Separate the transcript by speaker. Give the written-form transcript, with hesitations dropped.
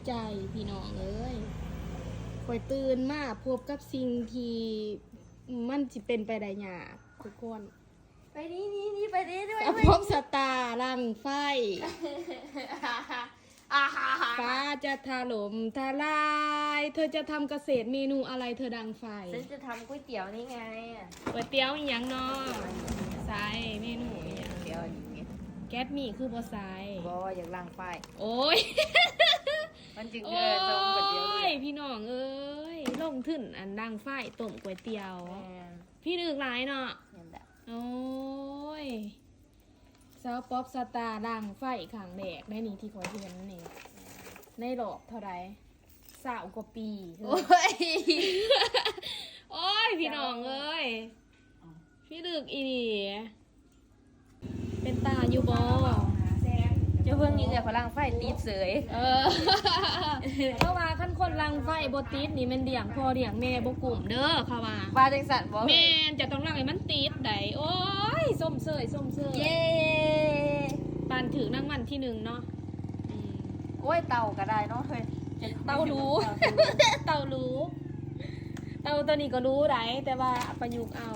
Speaker 1: ใจพี่น้องเอ้ยคอยตื่นมาพบกับสิ่งที่มันสิเป็นไปได้ยากทุกคน
Speaker 2: ไปนี่ไปนี่ด้วย
Speaker 1: กับพบสตาร์รังไฟฟ้าจะถล่มทลาย เธอจะทำเกษตรเมนูอะไรเธอดังไฟ
Speaker 2: ฉันจะทำก๋วยเตี๋ยวนี่ไง
Speaker 1: ก๋วยเตี๋ยวอีหยังเนาะใส่เมนูอีหยัง
Speaker 2: เดี๋ยวอย่างงี้
Speaker 1: แก๊สมีคือบ่ใส่
Speaker 2: บอกว่าอยากล้างไฟ
Speaker 1: โอ้ย
Speaker 2: มันจึง
Speaker 1: โอ้
Speaker 2: เกิดตรงก๋วยเตี๋ยวเลย
Speaker 1: พี่น้องเอ้ยลงทึนอันดังไฟต้มก๋วยเตี๋ยว
Speaker 2: แม่น
Speaker 1: พี่นึกหลายเนาะ
Speaker 2: เห็นแบบ
Speaker 1: โอ้ยสาวป๊อปสตาร์ดังไฟขังแดกได้นี่ที่ขอยเห็นนี่ในหลอกเท่าไร20 กว่าปี
Speaker 2: โอ้ย
Speaker 1: โอ้ยพี่น้องเอ้ยพี่ดึกอีนี่เป็นตาอยู่บ่
Speaker 2: เจ้าเพิ่งยิงแต่พลังไฟตีดเสย
Speaker 1: เพราะว่าขั้นคนลังไฟบ่ติดนี่แมันเดี่ยงพ่อเดี่ยงแม่บ่กลุ่มเด้อค่ะว่า
Speaker 2: ปลาจังสันบอก
Speaker 1: แม่นจะต้องลังให้มันติดได้โอ้ยส้มเสย
Speaker 2: เย้
Speaker 1: ปานถือนั่งวันที่1เนาะอืม
Speaker 2: โอ้ยเต่าก็ได้เนาะเฮ้ย
Speaker 1: เตารู้ เตารู้ เตาตัวนี้ก็รู้ได้แต่ว่าประยุกต์เอา